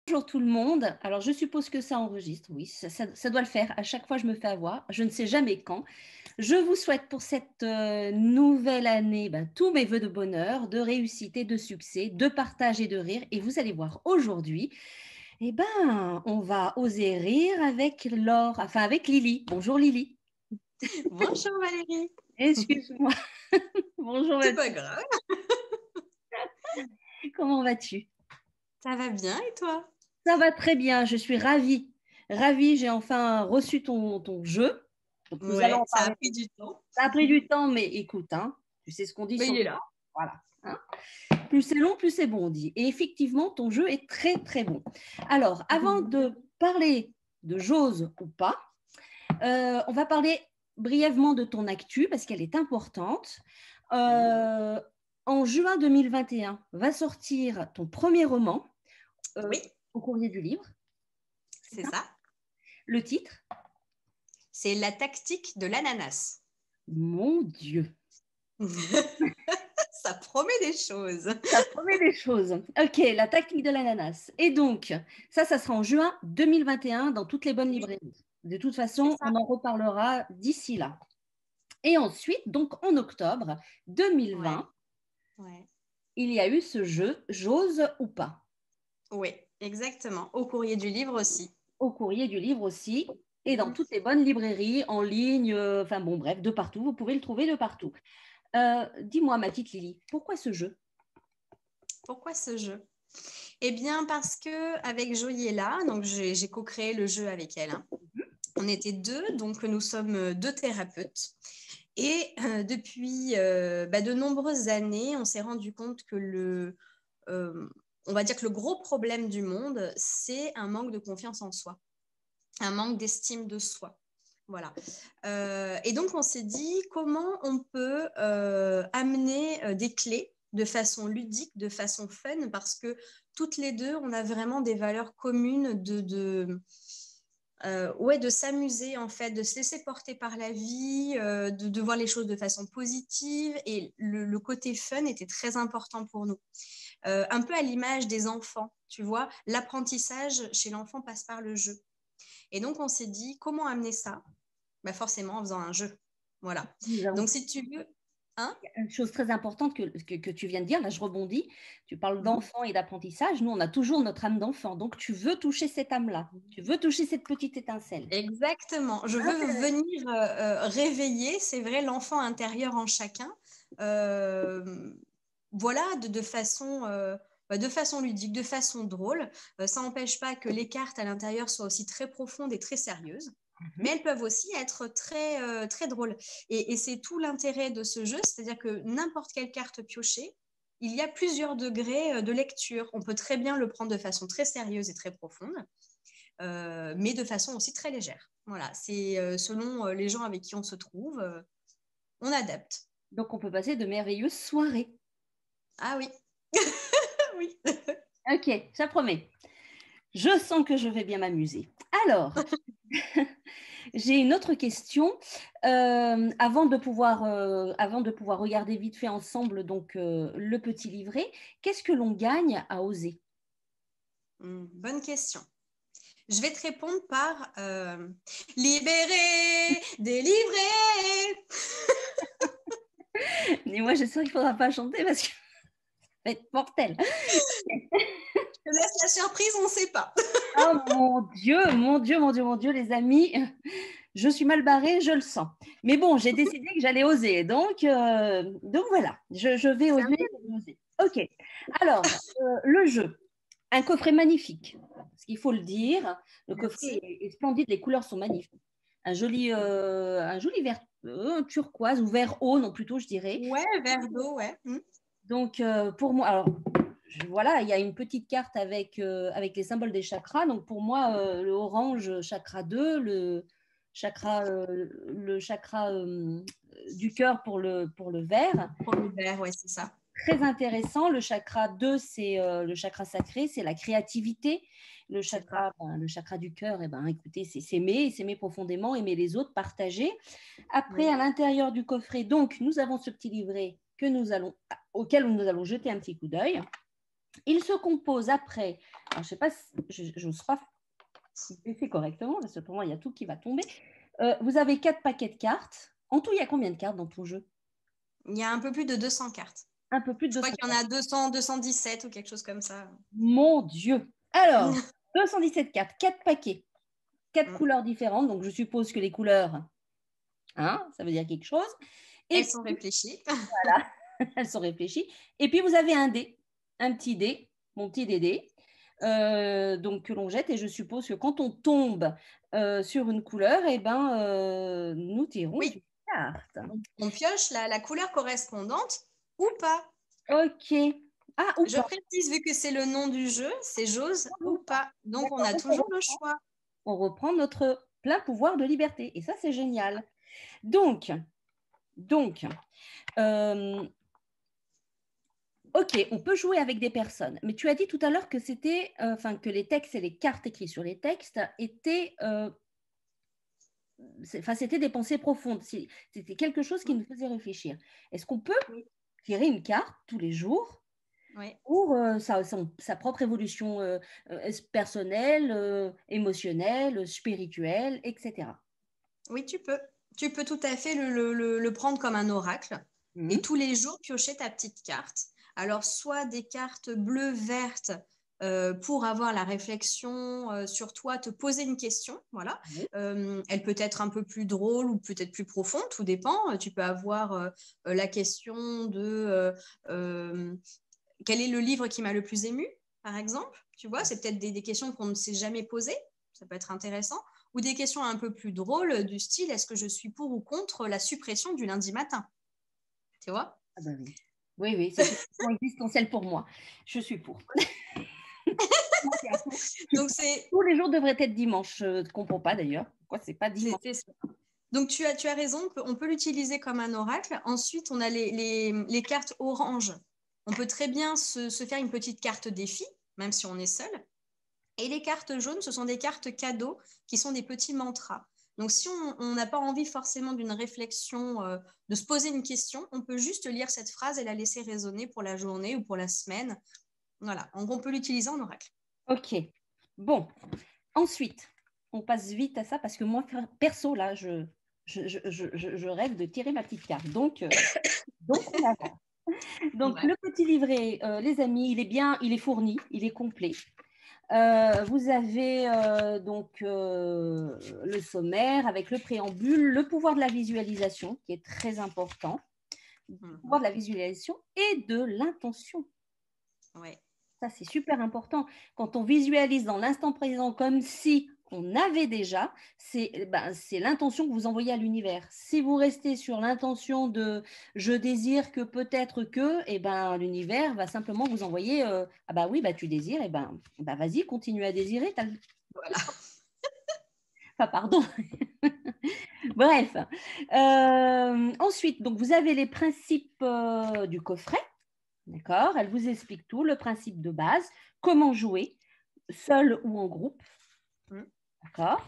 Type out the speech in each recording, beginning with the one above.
Bonjour tout le monde. Alors, je suppose que ça enregistre. Oui, ça doit le faire. À chaque fois, je me fais avoir. Je ne sais jamais quand. Je vous souhaite pour cette nouvelle année tous mes vœux de bonheur, de réussite et de succès, de partage et de rire. Et vous allez voir aujourd'hui, on va oser rire avec Laure, enfin avec Lily. Bonjour Lily. Bonjour Valérie. Excuse-moi. Bonjour C'est pas Mathieu. grave. Comment vas-tu? Ça va bien et toi? Ça va très bien. Je suis ravie. Ravie, j'ai enfin reçu ton jeu. Donc, nous allons Ouais, en ça a parler. pris du temps. Ça a pris du temps, mais écoute, tu sais ce qu'on dit Mais sur il le est là. voilà. Plus c'est long, plus c'est bon, on dit. Et effectivement, ton jeu est très, très bon. Alors, avant de parler de j'ose ou pas, on va parler brièvement de ton actu parce qu'elle est importante. En juin 2021, va sortir ton premier roman Oui, au courrier du livre. C'est c'est ça? ça. Le titre? C'est la tactique de l'ananas. Mon Dieu. Ça promet des choses. Ça promet des choses. Ok, la tactique de l'ananas. Et donc, ça sera en juin 2021 dans toutes les bonnes Oui, librairies. De toute c'est façon, ça. on en reparlera d'ici là. Et ensuite, donc en octobre Ouais, 2020, ouais. il y a eu ce jeu J'ose ou pas, Oui, exactement. Au courrier du livre aussi. au courrier du livre aussi, et dans Mhm. toutes les bonnes librairies, en ligne, enfin bon, bref, de partout. Vous pouvez le trouver de partout. Dis-moi, ma petite Lily, pourquoi ce jeu? Pourquoi ce jeu? Eh bien, parce que avec Joyella, donc j'ai co-créé le jeu avec elle, hein. On était deux, donc nous sommes deux thérapeutes. Et depuis de nombreuses années, on s'est rendu compte que on va dire que le gros problème du monde, c'est un manque de confiance en soi, un manque d'estime de soi. Voilà. Et donc, on s'est dit comment on peut amener des clés de façon ludique, de façon fun, parce que toutes les deux, on a vraiment des valeurs communes de s'amuser en fait, de se laisser porter par la vie, de voir les choses de façon positive. Et le côté fun était très important pour nous. Un peu à l'image des enfants, tu vois, l'apprentissage chez l'enfant passe par le jeu. Et donc, on s'est dit, comment amener ça? Forcément en faisant un jeu. Voilà. Nous avons Donc, si tu veux, hein? une chose très importante que tu viens de dire, là je rebondis, tu parles Mhm. d'enfant et d'apprentissage, nous on a toujours notre âme d'enfant, donc tu veux toucher cette âme-là, tu veux toucher cette petite étincelle. Exactement. Je veux Intéressant. venir réveiller, c'est vrai, l'enfant intérieur en chacun. Euh, voilà, de façon ludique, de façon drôle. Ça n'empêche pas que les cartes à l'intérieur soient aussi très profondes et très sérieuses, mais elles peuvent aussi être très drôles. Et c'est tout l'intérêt de ce jeu, c'est-à-dire que n'importe quelle carte piochée, il y a plusieurs degrés de lecture. On peut très bien le prendre de façon très sérieuse et très profonde, mais de façon aussi très légère. Voilà, c'est selon les gens avec qui on se trouve, on adapte. Donc on peut passer de merveilleuses soirées. Ah oui, oui. Ok, ça promet. Je sens que je vais bien m'amuser. Alors, j'ai une autre question. Avant de pouvoir regarder vite fait ensemble donc, le petit livret, qu'est-ce que l'on gagne à oser? Bonne question. Je vais te répondre par libéré, délivré. Et moi, je sais qu'il ne faudra pas chanter parce que ça va être mortel. Je te laisse la surprise, on ne sait pas. Oh mon Dieu, mon Dieu, mon Dieu, mon Dieu, les amis, je suis mal barrée, je le sens. Mais bon, j'ai décidé que j'allais oser. Donc voilà, je vais C'est un oser, peu... je vais oser. Ok, alors, le jeu, un coffret magnifique, parce qu'il faut le dire, le coffret Merci. est splendide, les couleurs sont magnifiques. Un joli vert, un turquoise ou vert eau, non plutôt, je dirais. Ouais, verre d'eau, ouais. Donc, pour moi, alors, voilà, il y a une petite carte avec les symboles des chakras. Donc, pour moi, le orange, chakra 2, le chakra du cœur pour le vert. Pour le verre, ouais, c'est ça. Très intéressant. Le chakra 2, c'est le chakra sacré, c'est la créativité. C'est ça. Le chakra du cœur, écoutez, c'est s'aimer profondément, aimer les autres, partager. Après, Oui. à l'intérieur du coffret, donc, nous avons ce petit livret auquel nous allons jeter un petit coup d'œil. Il se compose après, alors, je ne sais pas, je n'ose pas fait correctement, parce que pour moi, il y a tout qui va tomber. Vous avez 4 paquets de cartes. En tout, il y a combien de cartes dans ton jeu? Il y a un peu plus de 200 cartes. Un peu plus de Je crois 200 qu'il y en a 200, 217 ou quelque chose comme ça. Mon Dieu! Alors, 217 cartes, 4 paquets, 4 couleurs différentes. Donc, je suppose que les couleurs, hein, ça veut dire quelque chose. Et Elles sont réfléchies. voilà, elles sont réfléchies. Et puis, vous avez un dé, un petit dé, mon petit dédé, donc que l'on jette. Et je suppose que quand on tombe sur une couleur, eh ben, nous tirons Oui, une carte. on pioche la couleur correspondante ou pas. Ok. Ah, ou Je pas. précise, vu que c'est le nom du jeu, c'est j'ose ou pas. Donc, on D'accord, a donc toujours le choix. on reprend notre plein pouvoir de liberté. Et ça, c'est génial. Donc, euh, ok, on peut jouer avec des personnes. Mais tu as dit tout à l'heure que c'était, enfin, que les textes et les cartes écrites sur les textes étaient, enfin, c'était des pensées profondes. C'était quelque chose qui nous faisait réfléchir. Est-ce qu'on peut Oui. tirer une carte tous les jours Oui. pour sa propre évolution personnelle, émotionnelle, spirituelle, etc. Oui, tu peux. Tu peux tout à fait le prendre comme un oracle et Mhm. tous les jours piocher ta petite carte. Alors, soit des cartes bleues, vertes pour avoir la réflexion sur toi, te poser une question. Voilà. Oui. Elle peut être un peu plus drôle ou peut-être plus profonde, tout dépend. Tu peux avoir la question de quel est le livre qui m'a le plus ému, par exemple. Tu vois, c'est peut-être des questions qu'on ne s'est jamais posées. Ça peut être intéressant. Ou des questions un peu plus drôles du style, est-ce que je suis pour ou contre la suppression du lundi matin? Tu vois? Ah bah oui. Oui, oui, c'est une question existentielle pour moi. Je suis pour. Donc, c'est Tous les jours devraient être dimanche. Je ne comprends pas d'ailleurs. Pourquoi c'est pas dimanche? ça. Donc, tu as raison, on peut l'utiliser comme un oracle. Ensuite, on a les cartes orange. On peut très bien se faire une petite carte défi, même si on est seul. Et les cartes jaunes, ce sont des cartes cadeaux qui sont des petits mantras. Donc, si on n'a pas envie forcément d'une réflexion, de se poser une question, on peut juste lire cette phrase et la laisser résonner pour la journée ou pour la semaine. Voilà, donc on peut l'utiliser en oracle. Ok. Bon. Ensuite, on passe vite à ça parce que moi, perso, là, je rêve de tirer ma petite carte. Donc on avance. Donc, Ouais. le petit livret, les amis, il est bien, il est fourni, il est complet. Vous avez donc le sommaire avec le préambule, le pouvoir de la visualisation qui est très important, le pouvoir de la visualisation et de l'intention. Ouais. Ça, c'est super important. Quand on visualise dans l'instant présent comme si on avait déjà, c'est l'intention que vous envoyez à l'univers. Si vous restez sur l'intention de je désire que peut-être que, eh ben, l'univers va simplement vous envoyer ah bah oui, bah, tu désires, eh ben, bah, vas-y, continue à désirer. Voilà. Enfin, pardon. Bref. Ensuite, donc, vous avez les principes du coffret. D'accord? Elle vous explique tout, le principe de base, comment jouer, seul ou en groupe. D'accord?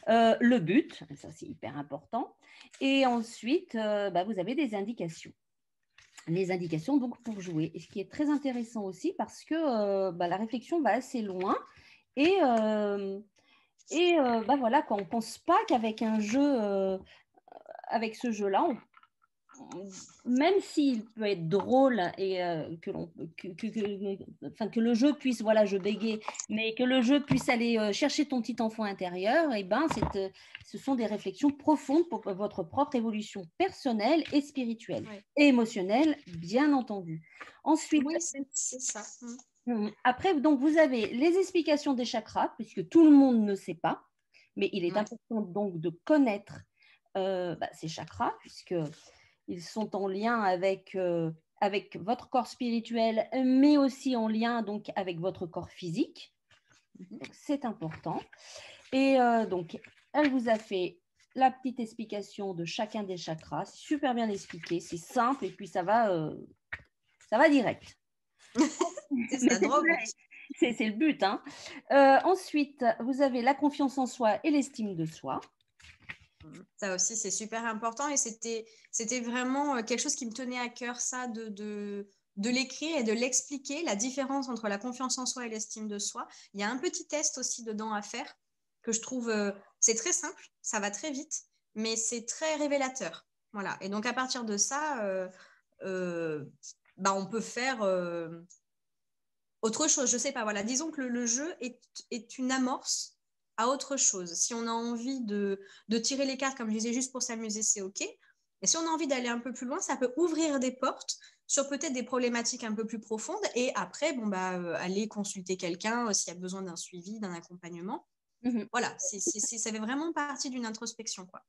Le but, ça c'est hyper important. Et ensuite, vous avez des indications. Les indications donc pour jouer. Et ce qui est très intéressant aussi parce que la réflexion va assez loin. Et, voilà, quand on ne pense pas qu'avec un jeu, avec ce jeu-là, même s'il peut être drôle et que le jeu puisse, voilà, je bégaye, mais que le jeu puisse aller chercher ton petit enfant intérieur, et ben, ce sont des réflexions profondes pour votre propre évolution personnelle et spirituelle, et émotionnelle, bien entendu. Ensuite, oui, c'est ça. après, donc, vous avez les explications des chakras, puisque tout le monde ne sait pas, mais il est important donc de connaître ces chakras, puisque ils sont en lien avec votre corps spirituel, mais aussi en lien donc avec votre corps physique. Donc, c'est important. Et donc, elle vous a fait la petite explication de chacun des chakras. C'est super bien expliqué, c'est simple et puis ça va direct. C'est ça, drôle. C'est le but. Hein. Ensuite, vous avez la confiance en soi et l'estime de soi. Ça aussi, c'est super important et c'était vraiment quelque chose qui me tenait à cœur, ça, de de l'écrire et de l'expliquer, la différence entre la confiance en soi et l'estime de soi. Il y a un petit test aussi dedans à faire que je trouve, c'est très simple, ça va très vite, mais c'est très révélateur. Voilà. Et donc, à partir de ça, on peut faire autre chose. Je sais pas, voilà. Disons que le jeu est une amorce à autre chose. Si on a envie de tirer les cartes, comme je disais, juste pour s'amuser, c'est OK. Et si on a envie d'aller un peu plus loin, ça peut ouvrir des portes sur peut-être des problématiques un peu plus profondes. Et après, aller consulter quelqu'un s'il y a besoin d'un suivi, d'un accompagnement. Voilà, ça fait vraiment partie d'une introspection, quoi.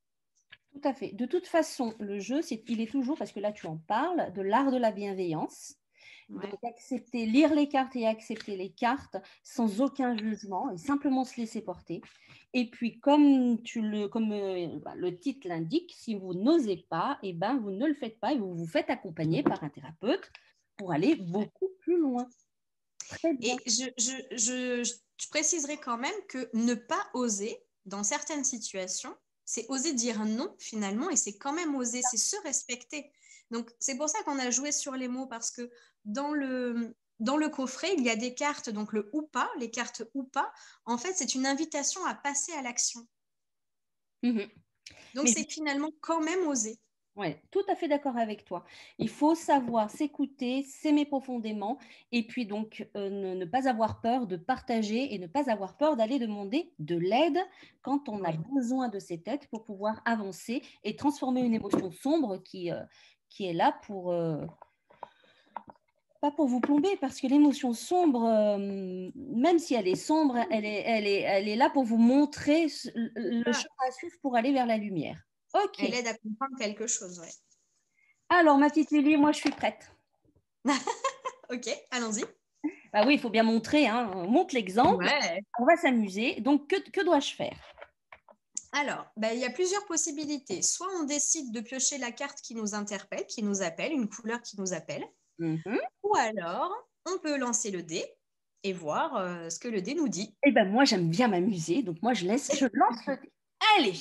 Tout à fait. De toute façon, le jeu, il est toujours, parce que là tu en parles, de l'art de la bienveillance. Ouais. Donc, lire les cartes et accepter les cartes sans aucun jugement et simplement se laisser porter. Et puis, comme le titre l'indique, si vous n'osez pas, vous ne le faites pas et vous vous faites accompagner par un thérapeute pour aller beaucoup plus loin. Très bien. Et je préciserai quand même que ne pas oser, dans certaines situations, c'est oser dire non finalement, et c'est quand même oser, c'est se respecter. Donc, c'est pour ça qu'on a joué sur les mots, parce que dans le coffret, il y a des cartes, donc le ou pas, les cartes ou pas, en fait, c'est une invitation à passer à l'action. Donc, c'est finalement quand même oser. Oui, tout à fait d'accord avec toi. Il faut savoir s'écouter, s'aimer profondément et puis donc ne pas avoir peur de partager et ne pas avoir peur d'aller demander de l'aide quand on a besoin de cette aide pour pouvoir avancer et transformer une émotion sombre qui est là pour... pas pour vous plomber, parce que l'émotion sombre, même si elle est sombre, elle est là pour vous montrer le chemin à suivre pour aller vers la lumière. Ok. Elle aide à comprendre quelque chose, ouais. Alors, ma petite Lily, moi, je suis prête. Ok, allons-y. Bah oui, il faut bien montrer, hein. On montre l'exemple. Ouais. On va s'amuser. Donc, que dois-je faire? Alors, il y a plusieurs possibilités. Soit on décide de piocher la carte qui nous interpelle, qui nous appelle, une couleur qui nous appelle. Ou alors, on peut lancer le dé et voir ce que le dé nous dit. Eh bien, moi, j'aime bien m'amuser. Donc, moi, je lance le dé. Allez!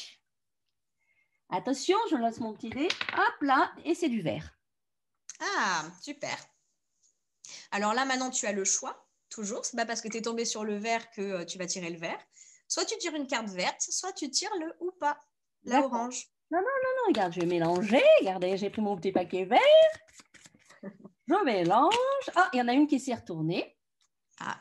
Attention, je lance mon petit dé. Hop là, et c'est du vert. Ah, super. Alors là, maintenant, tu as le choix, toujours. C'est pas parce que tu es tombé sur le vert que tu vas tirer le vert. Soit tu tires une carte verte, soit tu tires le ou pas, la orange. Non, regarde, je vais mélanger. Regardez, j'ai pris mon petit paquet vert. Je mélange. Ah, il y en a une qui s'est retournée. Ah,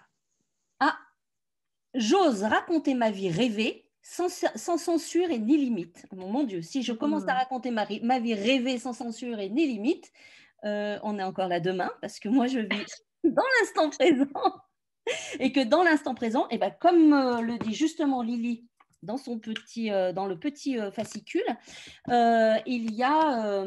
j'ose raconter ma vie rêvée sans censure et ni limite. Mon Dieu, si je commence à raconter ma vie rêvée sans censure et ni limite, on est encore là demain, parce que moi, je vis dans l'instant présent. Et que dans l'instant présent, comme le dit justement Lily dans le petit fascicule, il y a...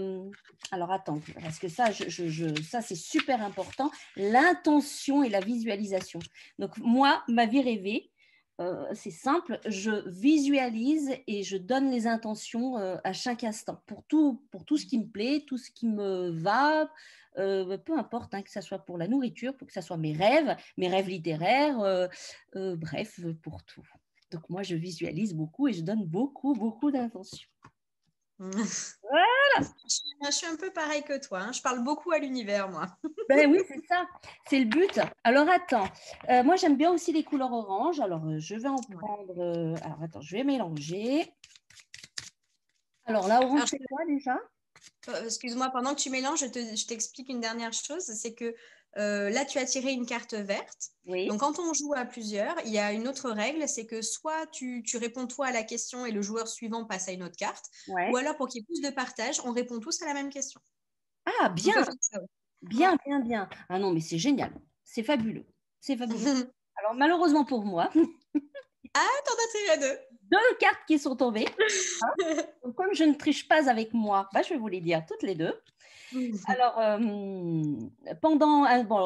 alors attends, parce que ça, ça c'est super important, l'intention et la visualisation. Donc moi, ma vie rêvée, c'est simple, je visualise et je donne les intentions à chaque instant pour tout ce qui me plaît, tout ce qui me va, peu importe, hein, que ce soit pour la nourriture, pour que ce soit mes rêves littéraires, bref, pour tout. Donc moi, je visualise beaucoup et je donne beaucoup d'intentions. Voilà. Je suis un peu pareil que toi, hein. Je parle beaucoup à l'univers, moi. Ben oui, c'est ça, c'est le but. Alors attends, moi j'aime bien aussi les couleurs orange. Alors je vais en prendre. Alors attends, je vais mélanger. Alors là, orange, c'est quoi déjà? Excuse-moi, pendant que tu mélanges, je t'explique une dernière chose. C'est que là, tu as tiré une carte verte. Oui. Donc, quand on joue à plusieurs, il y a une autre règle, c'est que soit tu réponds toi à la question et le joueur suivant passe à une autre carte, ou alors pour qu'il y ait plus de partage, on répond tous à la même question. Ah, bien. Bien. Ah non, mais c'est génial. C'est fabuleux. C'est fabuleux. Alors, malheureusement pour moi... Ah, t'en as tiré deux. Deux cartes qui sont tombées. Donc, comme je ne triche pas avec moi, je vais vous les dire toutes les deux. Alors, alors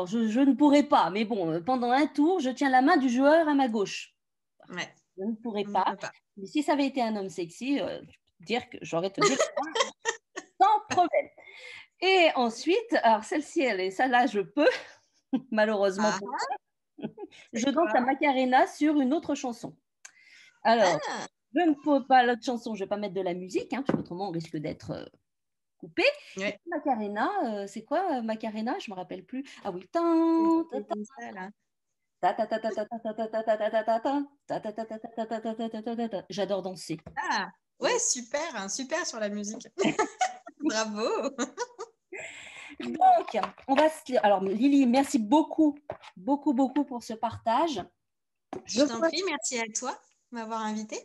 je ne pourrai pas, mais bon, pendant un tour, je tiens la main du joueur à ma gauche. Ouais. Je ne pourrais pas. Mais si ça avait été un homme sexy, je peux dire que j'aurais tenu sans problème. Et ensuite, alors celle-ci, celle-là, je peux, malheureusement pour moi, je danse la Macarena sur une autre chanson. Alors, je ne peux pas l'autre chanson, je ne vais pas mettre de la musique, hein, parce qu'autrement on risque d'être coupé. Ouais. Macarena, c'est quoi Macarena? Je ne me rappelle plus. Ah oui. J'adore danser. Ah, ouais, super, hein, super sur la musique. Bravo. Donc, on va se... Alors, Lily, merci beaucoup, beaucoup, beaucoup pour ce partage. Je t'en prie, merci à toi de m'avoir invité.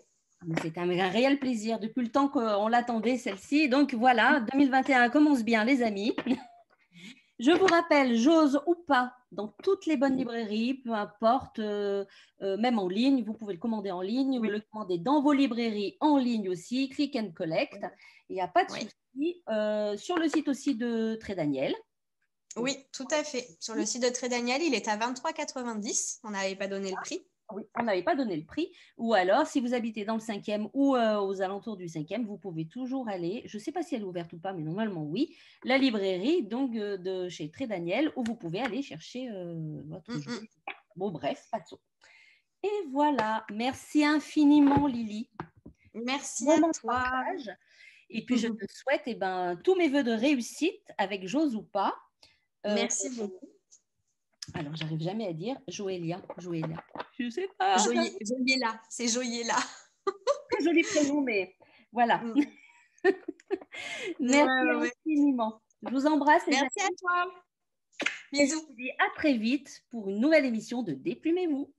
C'était un réel plaisir depuis le temps qu'on l'attendait, celle-ci. Donc voilà, 2021 commence bien, les amis. Je vous rappelle, j'ose ou pas, dans toutes les bonnes librairies, peu importe, même en ligne, vous pouvez le commander en ligne, Oui. ou le commander dans vos librairies en ligne aussi, click and collect. Il n'y a pas de souci. Sur le site aussi de Très Daniel. Oui, tout à fait. Sur le site de Très Daniel, il est à 23,90 €. On n'avait pas donné le prix. Oui, on n'avait pas donné le prix. Ou alors, si vous habitez dans le 5e ou aux alentours du 5e, vous pouvez toujours aller, je ne sais pas si elle est ouverte ou pas, mais normalement oui, la librairie donc, de chez Très Daniel, où vous pouvez aller chercher votre jeu. Bon, bref, pas de saut. Et voilà, merci infiniment Lily. Merci à toi. Partage. Et puis, je te souhaite tous mes voeux de réussite avec J'ose ou pas. Merci beaucoup. Alors, j'arrive jamais à dire Joëlia. Je sais pas. Joyella, c'est Joyella. Très joli prénom, mais voilà. Merci infiniment. Je vous embrasse. Merci à toi. Bisous. Et je vous dis à très vite pour une nouvelle émission de Déplumez-vous.